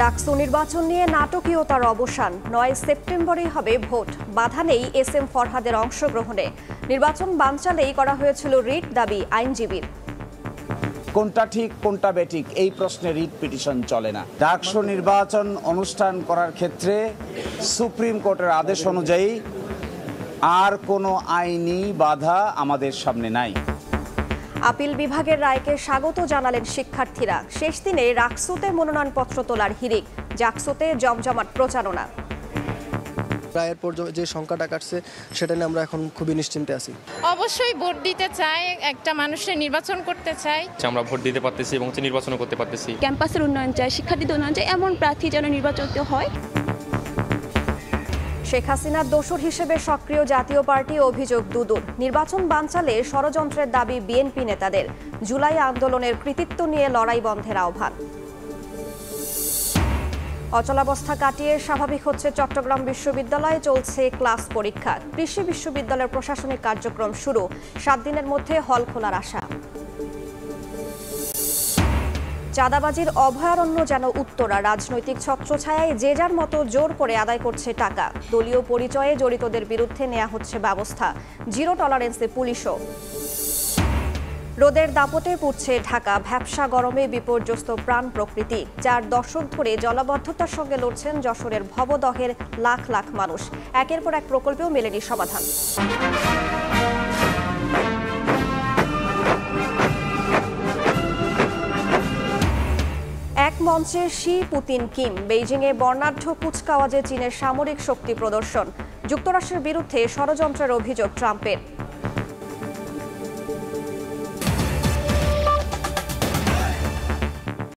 ডাকসু নির্বাচন নিয়ে নাটকীয়তার অবসান। ৯ সেপ্টেম্বরেই হবে ভোট। বাধা নেই এস.এম. ফরহাদের অংশগ্রহণে। নির্বাচন বানচালেই করা হয়েছিল রিট দাবি আইনজীবীর। কোনটা ঠিক কোনটা বেঠিক এই প্রশ্নে রিট পিটিশন চলে না। ডাকসু নির্বাচন অনুষ্ঠান করার ক্ষেত্রে সুপ্রিম কোর্টের আদেশ অনুযায়ী আর কোনো আইনি বাধা আমাদের সামনে নাই। আপিল বিভাগের রায়কে স্বাগত জানালেন শিক্ষার্থীরা। শেষ দিনে রাকসুতে মনোনয়নপত্র তোলার হিড়িক, জাকসুতে জমজমাট প্রচারণা। রায়ের পর যে সংখ্যাটা কাটছে সেটা নিয়ে আমরা এখন খুবই নিশ্চিন্তে আছি। অবশ্যই ভোট দিতে চাই, একটা মানুষের নির্বাচন করতে চাই। আমরা ভোট দিতে পারতেছি এবং নির্বাচনও করতে পারতেছি। ক্যাম্পাসের উন্নয়ন চাই, শিক্ষার্থীদের উন্নয়ন চাই, এমন প্রার্থী যেন নির্বাচিত হয়। শেখ হাসিনার দোসর হিসেবে সক্রিয় জাতীয় পার্টি অভিযোগ দুদুর। নির্বাচন বানচালে ষড়যন্ত্রের দাবি বিএনপি নেতাদের। জুলাই আন্দোলনের কৃতিত্ব নিয়ে লড়াই বন্ধের আহ্বান। অচলাবস্থা কাটিয়ে স্বাভাবিক হচ্ছে চট্টগ্রাম বিশ্ববিদ্যালয়ে, চলছে ক্লাস পরীক্ষা। কৃষি বিশ্ববিদ্যালয়ের প্রশাসনিক কার্যক্রম শুরু। 7 দিনের মধ্যে হল খোলার আশা। চাঁদাবাজির অভয়ারণ্য যেন উত্তরা। রাজনৈতিক ছত্রছায়ায় যে যার মতো জোর করে আদায় করছে টাকা। দলীয় পরিচয়ে জড়িতদের বিরুদ্ধে নেওয়া হচ্ছে ব্যবস্থা। জিরো টলারেন্সে পুলিশও। রোদের দাপটে পুড়ছে ঢাকা। ভ্যাপসা গরমে বিপর্যস্ত প্রাণ প্রকৃতি। 4 দশক ধরে জলাবদ্ধতার সঙ্গে লড়ছেন যশোরের ভবদহের লাখ লাখ মানুষ। একের পর এক প্রকল্পেও মেলেনি সমাধান। এক মঞ্চে শি, পুতিন, কিম। বেইজিংয়ে বর্ণাঢ্য কুচকাওয়াজে চীনের সামরিক শক্তি প্রদর্শন। যুক্তরাষ্ট্রের বিরুদ্ধে ষড়যন্ত্রের অভিযোগ ট্রাম্পের।